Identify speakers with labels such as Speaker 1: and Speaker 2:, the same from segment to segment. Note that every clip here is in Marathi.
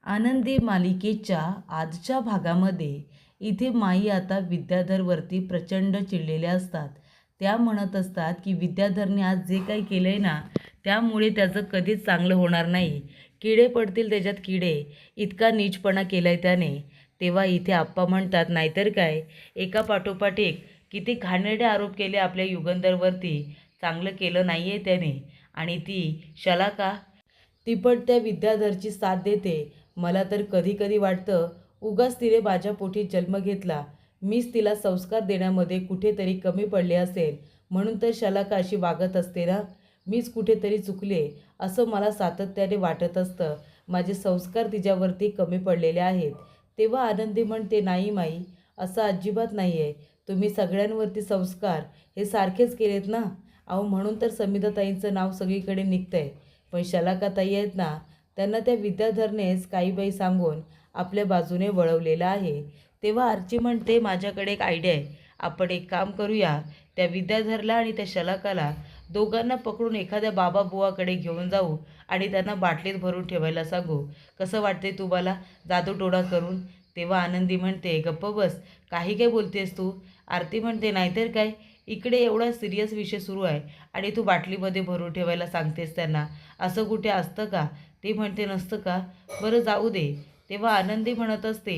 Speaker 1: आनंदी मालिकेच्या आजच्या भागामध्ये इथे माई आता विद्याधरवरती प्रचंड चिडलेल्या असतात. त्या म्हणत असतात की विद्याधरने आज जे काही केलंय ना त्यामुळे त्याचं कधीच चांगलं होणार नाही. किडे पडतील त्याच्यात किडे, इतका नीचपणा केलाय त्याने. तेव्हा इथे आप्पा म्हणतात नाहीतर काय, एका पाठोपाठ एक किती घाणेरडे आरोप केले आपल्या युगंधरवरती. चांगलं केलं नाही आहे त्याने. आणि ती शलाका ती पण त्या विद्याधरची साथ देते. मला तर कधी कधी वाटतं उगाच तिने माझ्या पोटी जन्म घेतला. मीच तिला संस्कार देण्यामध्ये कुठेतरी कमी पडले असेल म्हणून तर शलाका अशी वागत असते ना. मीच कुठेतरी चुकले असं मला सातत्याने वाटत असतं. माझे संस्कार तिच्यावरती कमी पडलेले आहेत. तेव्हा आनंदी म्हणते नाही माई, असं अजिबात नाही आहे. तुम्ही सगळ्यांवरती संस्कार हे सारखेच केलेत ना. अहो म्हणून तर समिधाताईंचं नाव सगळीकडे निघतंय. पण शलाकाताई आहेत ना, त्यांना त्या विद्याधरनेच काही बाई सांगून आपल्या बाजूने वळवलेलं आहे. तेव्हा आर्ची म्हणते माझ्याकडे एक आयडिया आहे. आपण एक काम करूया, त्या विद्याधरला आणि त्या शलाकाला दोघांना पकडून एखाद्या बाबा बुवाकडे घेऊन जाऊ आणि त्यांना बाटलीत भरून ठेवायला सांगू. कसं वाटते तुम्हाला जादूटोणा करून? तेव्हा आनंदी म्हणते गप्प बस, काही काय बोलतेस तू? आरती म्हणते नाहीतर काय, इकडे एवढा सिरियस विषय सुरू आहे आणि तू बाटलीमध्ये भरून ठेवायला सांगतेस त्यांना. असं कुठे असतं का? ती म्हणते नसतं का? बरं जाऊ दे. तेव्हा आनंदी म्हणत असते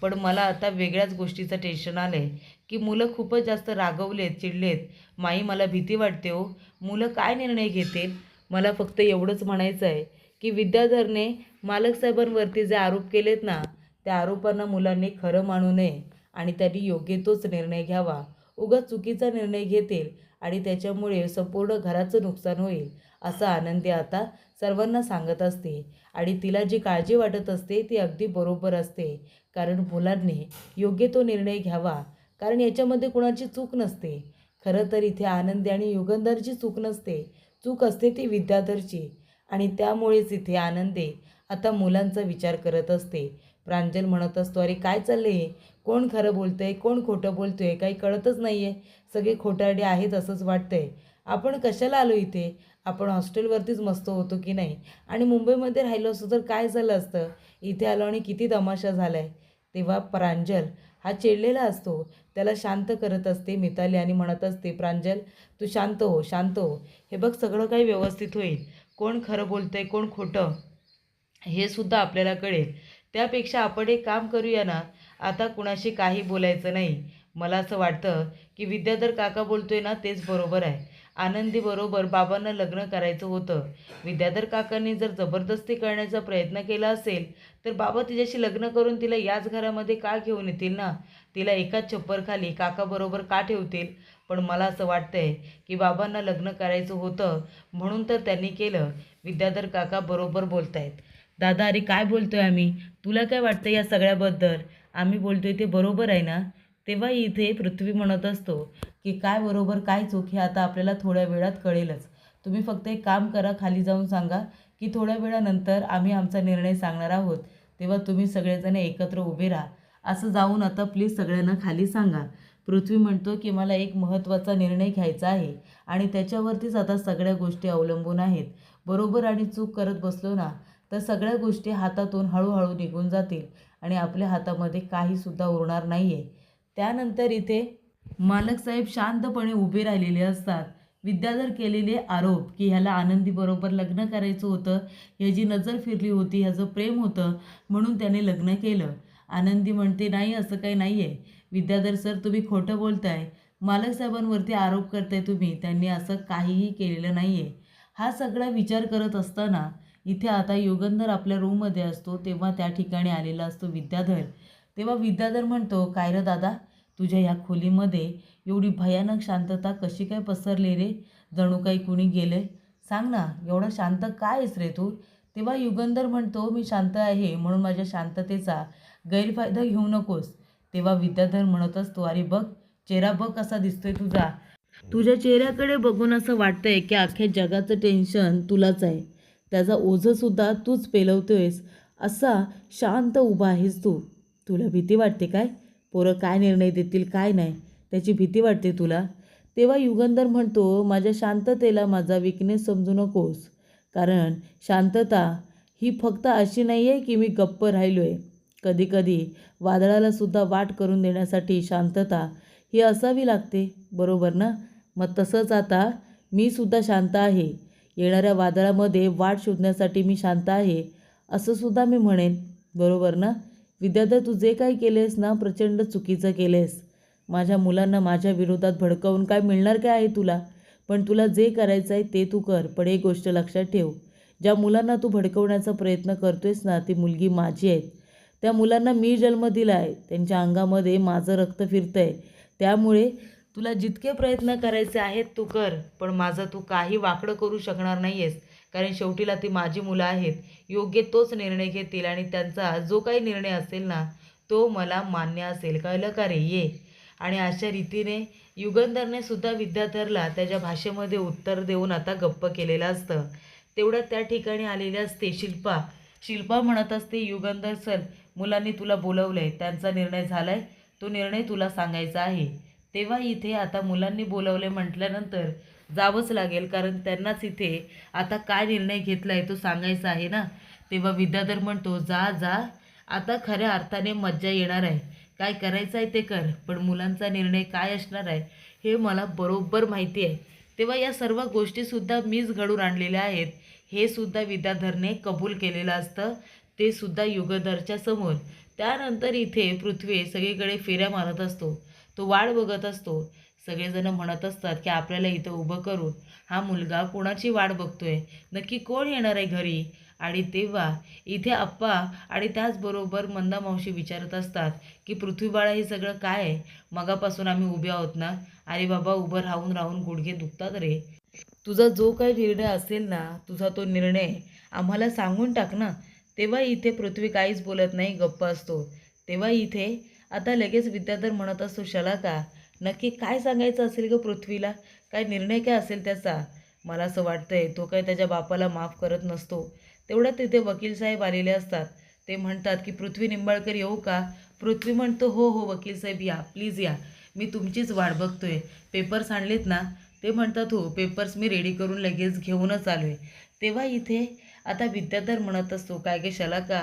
Speaker 1: पण मला आता वेगळ्याच गोष्टीचं टेन्शन आलं आहे की मुलं खूपच जास्त रागवलेत, चिडलेत. माई मला भीती वाटते हो. मुलं काय निर्णय घेतील? मला फक्त एवढंच म्हणायचं आहे की विद्याधरने मालक साहेबांवरती जे आरोप केलेत ना, त्या आरोपांना मुलांनी खरं मानू नये आणि त्यांनी योग्य तोच निर्णय घ्यावा. उगाच चुकीचा निर्णय घेतील आणि त्याच्यामुळे संपूर्ण घराचं नुकसान होईल, असं आनंदी आता सर्वांना सांगत असते. आणि तिला जी काळजी वाटत असते ती अगदी बरोबर असते. कारण मुलांनी योग्य तो निर्णय घ्यावा. कारण याच्यामध्ये कुणाची चूक नसते. खरं तर इथे आनंदी आणि युगंधरची चूक नसते, चूक असते ती विद्याधरची. आणि त्यामुळेच इथे आनंदी आता मुलांचा विचार करत असते. प्रांजल म्हणत असतो अरे काय चाललंय, कोण खरं बोलतंय कोण खोटं बोलतोय काही कळतच नाही आहे. सगळे खोटारडे आहेत असंच वाटतंय. आपण कशाला आलो इथे? आपण हॉस्टेलवरतीच मस्त होतो की नाही? आणि मुंबईमध्ये राहिलो असतो तर काय झालं असतं? इथे आलो आणि किती तमाशा झाला आहे. तेव्हा प्रांजल हा चिडलेला असतो. त्याला शांत करत असते मिताली आणि म्हणत असते प्रांजल तू शांत हो, शांत हो. हे बघ सगळं काही व्यवस्थित होईल. कोण खरं बोलतंय कोण खोटं हे सुद्धा आपल्याला कळेल. त्यापेक्षा आपण एक काम करूया ना, आता कुणाशी काही बोलायचं नाही. मला असं वाटतं की विद्याधर काका बोलतोय ना तेच बरोबर आहे. आनंदी बरोबर बाबांना लग्न करायचं होतं. विद्याधर काकांनी जर जबरदस्ती करण्याचा प्रयत्न केला असेल तर बाबा तिच्याशी लग्न करून तिला याच घरामध्ये का घेऊन येतील ना? तिला एकाच छप्परखाली काकाबरोबर का ठेवतील? पण मला असं वाटतंय की बाबांना लग्न करायचं होतं म्हणून तर त्यांनी केलं. विद्याधर काका बरोबर बोलतायत. दादा अरे काय बोलतोय आम्ही? तुला काय वाटतं या सगळ्याबद्दल? आम्ही बोलतोय ते बरोबर आहे ना? तेव्हा इथे पृथ्वी म्हणत असतो की काय बरोबर काय चूक हे आता आपल्याला थोड्या वेळात कळेलच. तुम्ही फक्त एक काम करा, खाली जाऊन सांगा की थोड्या वेळानंतर आम्ही आमचा निर्णय सांगणार आहोत. तेव्हा तुम्ही सगळेजण एकत्र उभे राहा. असं जाऊन आता प्लीज सगळ्यांना खाली सांगा. पृथ्वी म्हणतो की मला एक महत्त्वाचा निर्णय घ्यायचा आहे आणि त्याच्यावरतीच आता सगळ्या गोष्टी अवलंबून आहेत. बरोबर आणि चूक करत बसलो ना तर सगळ्या गोष्टी हातातून हळूहळू निघून जातील आणि आपल्या हातामध्ये काहीसुद्धा उरणार नाही आहे. त्यानंतर इथे मालकसाहेब शांतपणे उभे राहिलेले असतात. विद्याधर केलेले आरोप की ह्याला आनंदीबरोबर लग्न करायचं होतं, ह्याची नजर फिरली होती, ह्याचं प्रेम होतं म्हणून त्याने लग्न केलं. आनंदी म्हणते नाही असं काही नाही आहे. विद्याधर सर तुम्ही खोटं बोलताय. मालकसाहेबांवरती आरोप करताय तुम्ही, त्यांनी असं काहीही केलेलं नाही आहे. हा सगळा विचार करत असताना इथे आता युगंधर आपल्या रूममध्ये असतो तेव्हा त्या ठिकाणी आलेला असतो विद्याधर. तेव्हा विद्याधर म्हणतो काय रे दादा, तुझ्या ह्या खोलीमध्ये एवढी भयानक शांतता कशी काय पसरली रे? जणू काही कुणी गेले. सांग ना एवढा शांत काय आहेस रे तू? तेव्हा युगंधर म्हणतो मी शांत आहे म्हणून माझ्या शांततेचा गैरफायदा घेऊ नकोस. तेव्हा विद्याधर म्हणत असतो अरे बघ चेहरा बघ कसा दिसतोय तुझा. तुझ्या चेहऱ्याकडे बघून असं वाटतंय की अख्ख्या जगाचं टेन्शन तुलाच आहे. त्याचा ओझंसुद्धा तूच पेलवतोयस. असा शांत उभा आहेस तू. तुला भीती वाटते काय? पोरं काय निर्णय देतील काय नाही त्याची भीती वाटते तुला? तेव्हा युगंधर म्हणतो माझ्या शांततेला माझा विकनेस समजू नकोस. कारण शांतता ही फक्त अशी नाही आहे की मी गप्प राहिलो आहे. कधीकधी वादळालासुद्धा वाट करून देण्यासाठी शांतता ही असावी लागते, बरोबर ना? मग तसंच आता मी सुद्धा शांत आहे. येणाऱ्या वादळामध्ये वाट शोधण्यासाठी मी शांत आहे, असं सुद्धा मी म्हणेन, बरोबर ना? विद्याधर, तू जे काही केलेस ना, प्रचंड चुकीचं केलेस. माझ्या मुलांना माझ्या विरोधात भडकवून काय मिळणार काय आहे तुला? पण तुला जे करायचं आहे ते तू कर. पण एक गोष्ट लक्षात ठेव, ज्या मुलांना तू भडकवण्याचा प्रयत्न करतोयस ना, ती मुलगी माझी आहेत. त्या मुलांना मी जन्म दिला आहे. त्यांच्या अंगामध्ये माझं रक्त फिरतं आहे. त्यामुळे तुला जितके प्रयत्न करायचे आहेत तू कर, पण माझं तू काही वाकडं करू शकणार नाही आहेस. कारण शेवटीला ती माझी मुलं आहेत. योग्य तोच निर्णय घेतील आणि त्यांचा जो काही निर्णय असेल ना, तो मला मान्य असेल. कळलं का रे? ये. आणि अशा रीतीने युगंधरने सुद्धा विद्याधरला त्याच्या भाषेमध्ये उत्तर देऊन आता गप्प केलेलं असतं. तेवढ्यात त्या ठिकाणी आलेली असते शिल्पा. शिल्पा म्हणत असते, युगंधर सर, मुलांनी तुला बोलवलं आहे, त्यांचा निर्णय झाला आहे, तो निर्णय तुला सांगायचा आहे. तेव्हा इथे आता मुलांनी बोलवले म्हटल्यानंतर जावंच लागेल, कारण त्यांनाच इथे आता काय निर्णय घेतला आहे तो सांगायचा आहे ना. तेव्हा विद्याधर म्हणतो, जा जा, आता खऱ्या अर्थाने मज्जा येणार आहे. काय करायचं आहे ते कर, पण मुलांचा निर्णय काय असणार आहे हे मला बरोबर माहिती आहे. तेव्हा या सर्व गोष्टीसुद्धा मीच घडून आणलेल्या आहेत, हे सुद्धा विद्याधरने कबूल केलेलं असतं, ते सुद्धा युगधरच्या समोर. त्यानंतर इथे पृथ्वी सगळीकडे फेऱ्या मारत असतो. तो वाट बघत असतो. सगळेजण म्हणत असतात की आपल्याला इथं उभं करून हा मुलगा कोणाची वाट बघतोय, नक्की कोण येणार आहे घरी. आणि तेव्हा इथे आप्पा आणि त्याचबरोबर मंदा मावशी विचारत असतात की पृथ्वी बाळा, हे सगळं काय आहे? मगापासून आम्ही उभे आहोत ना. अरे बाबा, उभं राहून राहून गुडघे दुखतात रे. तुझा जो काही निर्णय असेल ना, तुझा तो निर्णय आम्हाला सांगून टाक ना. तेव्हा इथे पृथ्वी काहीच बोलत नाही, गप्प असतो. तेव्हा इथे आता लगेच विद्याधर म्हणत असतो, शलाका, नक्की काय सांगायचं असेल ग पृथ्वीला? काय निर्णय काय असेल त्याचा? मला असं वाटतंय तो काय त्याच्या बापाला माफ करत नसतो. तेवढ्यात तिथे वकील साहेब आलेले असतात. ते म्हणतात की पृथ्वी निंबाळकर येऊ का? पृथ्वी म्हणतो, हो हो वकील साहेब, या प्लीज या, मी तुमचीच वाट बघतोय. पेपर्स आणलेत ना? ते म्हणतात, हो पेपर्स मी रेडी करून लगेच घेऊनच आलो आहे. तेव्हा इथे आता विद्याधर म्हणत असतो, काय गे शलाका,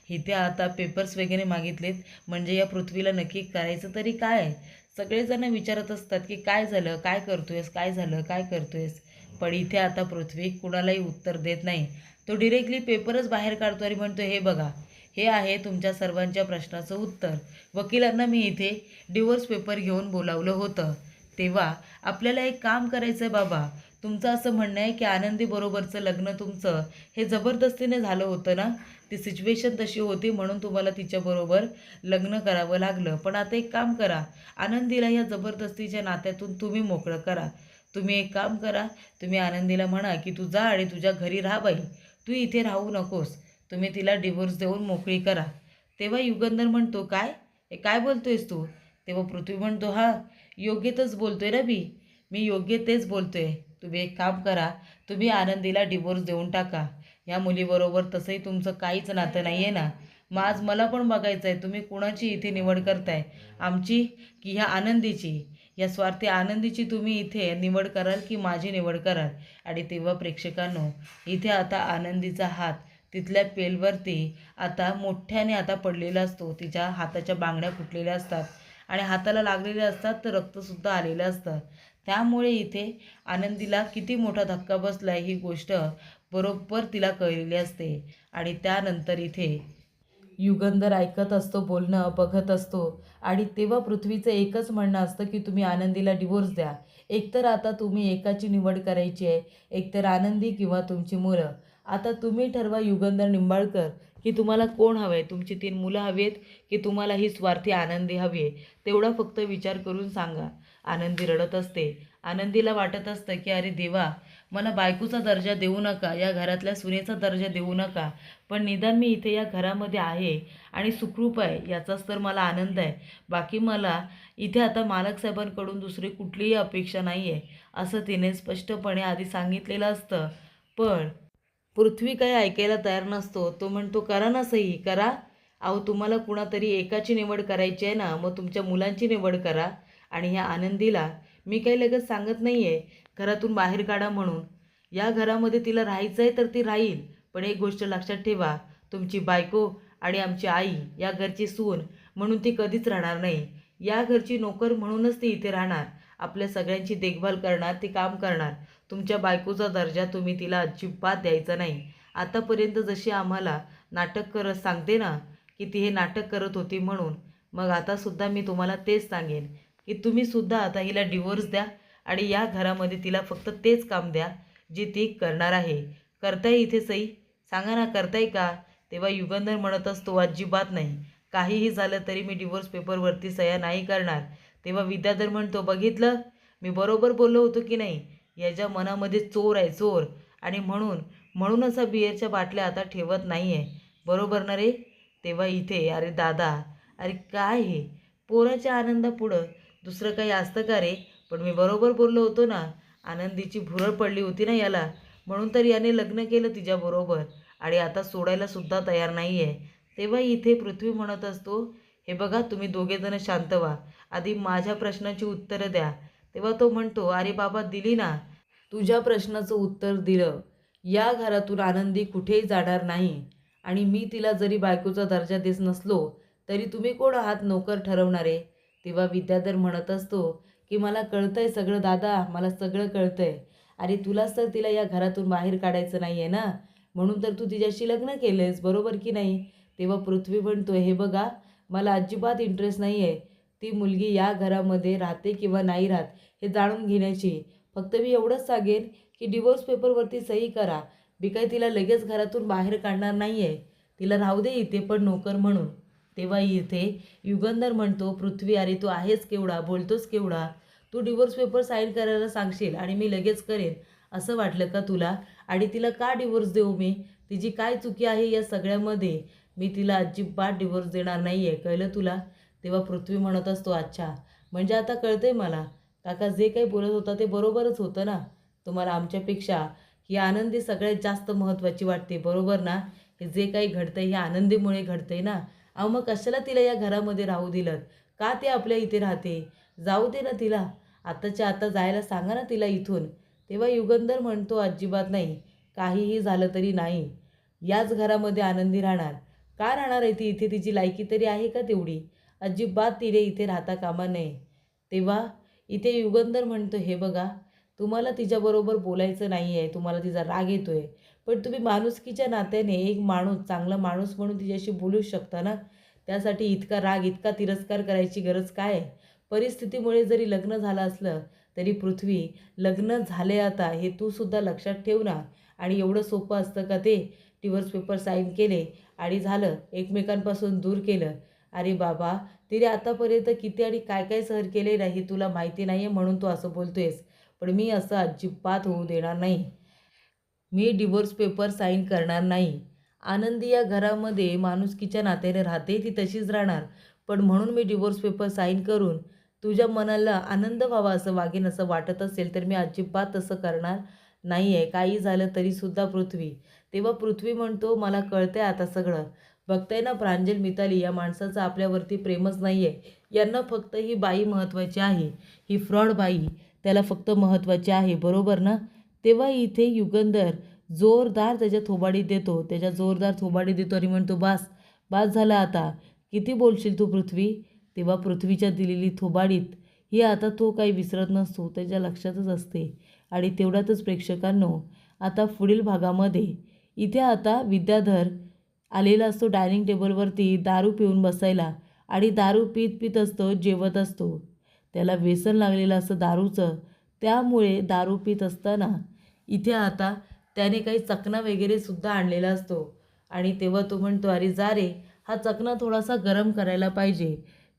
Speaker 1: इथे आता पेपर्स वगैरे मागितलेत, म्हणजे या पृथ्वीला नक्की करायचं तरी काय आहे? सगळेजण विचारत असतात की काय झालं, काय करतोयस, काय झालं, काय करतोयस. पण इथे आता पृथ्वी कुणालाही उत्तर देत नाही. तो डिरेक्टली पेपरच बाहेर काढतो आणि म्हणतो, हे बघा, हे आहे तुमच्या सर्वांच्या प्रश्नाचं उत्तर. वकिलांना मी इथे डिवोर्स पेपर घेऊन बोलावलं होतं. तेव्हा आपल्याला एक काम करायचं आहे बाबा. तुमचं असं म्हणणं आहे की आनंदीबरोबरचं लग्न तुमचं हे जबरदस्तीने झालं होतं ना? ती सिच्युएशन तशी होती म्हणून तुम्हाला तिच्याबरोबर लग्न करावं लागलं. पण आता एक काम करा, आनंदीला या जबरदस्तीच्या नात्यातून तुम्ही मोकळं करा. तुम्ही एक काम करा, तुम्ही आनंदीला म्हणा की तू जा आणि तुझ्या घरी राहा बाई, तू इथे राहू नकोस. तुम्ही तिला डिवोर्स देऊन मोकळी करा. तेव्हा युगंधर म्हणतो, काय हे काय बोलतोयस तू? तेव्हा पृथ्वी म्हणतो, हा योग्य तेच बोलतोय ना मी योग्य तेच बोलतोय. तुम्ही एक काम करा, तुम्ही आनंदीला डिवोर्स देऊन टाका. या मुलीबरोबर तसंही तुमचं काहीच नातं नाही आहे ना. मग आज मला पण बघायचं आहे तुम्ही कुणाची इथे निवड करताय, आमची की ह्या आनंदीची? या स्वार्थी आनंदीची तुम्ही इथे निवड कराल की माझी निवड कराल? आणि तेव्हा प्रेक्षकांनो, इथे आता आनंदीचा हात तिथल्या पेलवरती आता मोठ्याने आता पडलेला असतो. तिच्या हाताच्या बांगड्या फुटलेल्या असतात आणि हाताला लागलेले असतात, तर रक्तसुद्धा आलेलं असतं. त्यामुळे इथे आनंदीला किती मोठा धक्का बसला आहे ही गोष्ट बरोबर तिला कळलेली असते. आणि त्यानंतर इथे युगंधर ऐकत असतो, बोलणं बघत असतो. आणि तेव्हा पृथ्वीचं एकच म्हणणं असतं की तुम्ही आनंदीला डिवोर्स द्या. एकतर आता तुम्ही एकाची निवड करायची आहे, एकतर आनंदी किंवा तुमची मुलं. आता तुम्ही ठरवा युगंधर निंबाळकर की तुम्हाला कोण हवं आहे, तुमची 3 मुलं हवी आहेत की तुम्हाला ही स्वार्थी आनंदी हवी आहे? तेवढा फक्त विचार करून सांगा. आनंदी रडत असते. आनंदीला वाटत असतं की अरे देवा, मला बायकोचा दर्जा देऊ नका, या घरातल्या सुनेचा दर्जा देऊ नका, पण निदान मी इथे या घरामध्ये आहे आणि सुखरूप आहे याचाच तर मला आनंद आहे. बाकी मला इथे आता मालक साहेबांकडून दुसरी कुठलीही अपेक्षा नाही आहे, असं तिने स्पष्टपणे आधी सांगितलेलं असतं. पण पृथ्वी काही ऐकायला तयार नसतो. तो म्हणतो, करा ना सही, करा. अहो, तुम्हाला कुणातरी एकाची निवड करायची आहे ना, मग तुमच्या मुलांची निवड करा. आणि ह्या आनंदीला मी काही लगेच सांगत नाही आहे घरातून बाहेर काढा म्हणून. या घरामध्ये तिला राहायचं आहे तर ती राहील, पण एक गोष्ट लक्षात ठेवा, तुमची बायको आणि आमची आई या घरची सून म्हणून ती कधीच राहणार नाही. या घरची नोकर म्हणूनच ती इथे राहणार. आपल्या सगळ्यांची देखभाल करणार, ती काम करणार. तुमच्या बायकोचा दर्जा तुम्ही तिला अजिबात द्यायचा नाही. आतापर्यंत जशी आम्हाला नाटक करत सांगते ना की ती हे नाटक करत होती म्हणून, मग आतासुद्धा मी तुम्हाला तेच सांगेन की तुम्हीसुद्धा आता हिला डिवोर्स द्या आणि या घरामध्ये तिला फक्त तेच काम द्या जे ती करणार आहे. करताय इथे सई? सांगा ना, करताय का? तेव्हा युगंधर म्हणत असतो, अजिबात नाही. काहीही झालं तरी मी डिवोर्स पेपरवरती सह्या नाही करणार. तेव्हा विद्याधर म्हणतो, बघितलं मी बरोबर बोललो होतो की नाही? याच्या मनामध्ये चोर आहे, चोर. आणि म्हणून असा बिअरच्या बाटल्या आता ठेवत नाही आहे. बरोबर ना रे? तेव्हा इथे अरे दादा, अरे काय हे पोराच्या आनंदापुढं दुसरं काही असतं का रे? पण मी बरोबर बोललो होतो ना. आनंदीची भुरळ पडली होती ना याला, म्हणून तर याने लग्न केलं तिच्याबरोबर आणि आता सोडायला सुद्धा तयार नाही आहे. तेव्हा इथे पृथ्वी म्हणत असतो, हे बघा तुम्ही दोघेजण शांत व्हा, आधी माझ्या प्रश्नाची उत्तरं द्या. तेव्हा तो म्हणतो, अरे बाबा दिली ना, तुझ्या प्रश्नाचं उत्तर दिलं. या घरातून आनंदी कुठेही जाणार नाही आणि मी तिला जरी बायकोचा दर्जा देत नसलो तरी तुम्ही कोण आहात नोकर ठरवणारे? तेव्हा विद्याधर म्हणत असतो की मला कळतंय सगळं दादा, मला सगळं कळतंय. अरे तुलाच तर तिला या घरातून बाहेर काढायचं नाही आहे ना, म्हणून तर तू तिच्याशी लग्न केलंस, बरोबर की नाही? तेव्हा पृथ्वी म्हणतोय, हे बघा मला अजिबात इंटरेस्ट नाही आहे ती मुलगी या घरामध्ये राहते किंवा नाही राहत हे जाणून घेण्याची. फक्त मी एवढंच सांगेन की डिवोर्स पेपरवरती सही करा. मी काही तिला लगेच घरातून बाहेर काढणार नाही आहे. तिला राहू दे इथे पण नोकर म्हणून. तेव्हा इथे युगंधर म्हणतो, पृथ्वी अरे तू आहेस केवढा, बोलतोस केवढा? तू डिवोर्स पेपर साईन करायला सांगशील आणि मी लगेच करेन असं वाटलं का तुला? आणि तिला का डिवोर्स देऊ मी? तिची काय चुकी आहे या सगळ्यामध्ये? मी तिला अजिबात डिवोर्स देणार नाही आहे, कळलं तुला? तेव्हा पृथ्वी म्हणत असतो, अच्छा म्हणजे आता कळतंय मला. काका जे काही बोलत होता ते बरोबरच होतं ना. तुम्हाला आमच्यापेक्षा ही आनंदी सगळ्यात जास्त महत्त्वाची वाटते, बरोबर ना? हे जे काही घडतंय हे आनंदीमुळे घडतंय ना. अहो मग कशाला तिला या घरामध्ये राहू दिलं? का ते आपल्या इथे राहते? जाऊ दे ना तिला. आताच्या आता जायला सांगा ना तिला इथून. तेव्हा युगंधर म्हणतो, अजिबात नाही. काहीही झालं तरी नाही. याच घरामध्ये आनंदी राहणार. का राहणार आहे ती इथे? तिची लायकी तरी आहे का तेवढी? अजिबात तिने इथे राहता कामा नये. तेव्हा इथे युगंधर म्हणतो, हे बघा तुम्हाला तिच्याबरोबर बोलायचं नाही आहे, तुम्हाला तिचा राग येतो आहे. पण तुम्ही माणुसकीच्या नात्याने एक माणूस, चांगला माणूस म्हणून तिच्याशी बोलू शकता ना. त्यासाठी इतका राग, इतका तिरस्कार करायची गरज काय आहे? परिस्थितीमुळे जरी लग्न झालं असलं तरी पृथ्वी, लग्न झाले आता हे तू सुद्धा लक्षात ठेव ना. आणि एवढं सोपं असतं का ते? डिव्होर्स पेपर साईन केले आणि झालं, एकमेकांपासून दूर केलं. अरे बाबा, तिने आतापर्यंत किती आणि काय काय सहन केले नाही तुला माहिती नाही आहे म्हणून तू असं बोलतोयस. पण मी असं अजिबात होऊ देणार नाही. मी डिवोर्स पेपर साईन करणार नाही. आनंदी या घरामध्ये माणुसकीच्या नात्याने राहते, ती तशीच राहणार. पण म्हणून मी डिवोर्स पेपर साईन करून तुझ्या मनाला आनंद व्हावा असं वागेन असं वाटत असेल तर मी अजिबात तसं करणार नाही आहे. काही झालं तरीसुद्धा पृथ्वी. तेव्हा पृथ्वी म्हणतो, मला कळतंय आता सगळं. बघताय ना प्रांजल, मिताली या माणसाचं आपल्यावरती प्रेमच नाही आहे. यांना फक्त ही बाई महत्त्वाची आहे. ही फ्रॉड बाई त्याला फक्त महत्त्वाची आहे, बरोबर ना? तेव्हा इथे युगंधर जोरदार त्याच्या थोबाडीत देतो. त्याच्या जोरदार थोबाडीत देतो आणि म्हणतो, बास बास झालं आता. किती बोलशील तू पृथ्वी? तेव्हा पृथ्वीच्या दिलेली थोबाडीत ही आता तो काही विसरत नसतो, त्याच्या लक्षातच असते. आणि तेवढ्यातच प्रेक्षकांनो, आता पुढील भागामध्ये इथे आता विद्याधर आलेला असतो डायनिंग टेबलवरती दारू पिऊन बसायला आणि दारू पीत पीत असतो, जेवत असतो. त्याला व्यसन लागलेलं असतं दारूचं. त्यामुळे दारू पीत असताना इथे आता त्याने काही चकना वगैरे सुद्धा आणलेला असतो. आणि तेव्हा तो म्हणतो, अरे जा रे, हा चकना थोडासा गरम करायला पाहिजे.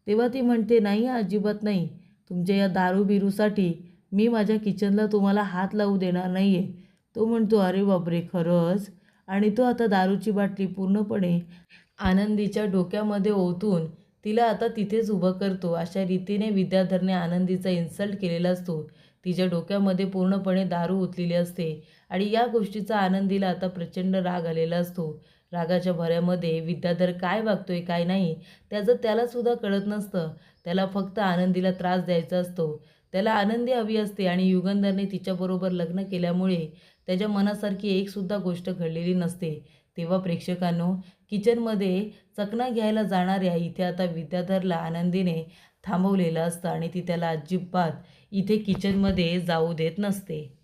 Speaker 1: तेव्हा ती म्हणते, नाही अजिबात नाही. तुमच्या या दारू बिरूसाठी मी माझ्या किचनला तुम्हाला हात लावू देणार नाही आहे. तो म्हणतो, अरे बापरे, खरंच? आणि तो आता दारूची बाटली पूर्णपणे आनंदीच्या डोक्यामध्ये ओतून तिला आता तिथेच उभं करतो. अशा रीतीने विद्याधरने आनंदीचा इन्सल्ट केलेला असतो. तिच्या डोक्यामध्ये पूर्णपणे दारू ओतलेली असते आणि या गोष्टीचा आनंदीला आता प्रचंड राग आलेला असतो. रागाच्या भऱ्यामध्ये विद्याधर काय वागतोय काय नाही त्याचं त्यालासुद्धा कळत नसतं. त्याला फक्त आनंदीला त्रास द्यायचा असतो. त्याला आनंदी हवी असते आणि युगंधरने तिच्याबरोबर लग्न केल्यामुळे त्याच्या मनासारखी एकसुद्धा गोष्ट घडलेली नसते. तेव्हा प्रेक्षकांनो, किचनमध्ये चकना घ्यायला जाणाऱ्या इथे आता विद्याधरला आनंदीने थांबवलेलं असतं आणि ती त्याला अजिबात इथे किचनमध्ये जाऊ देत नसते.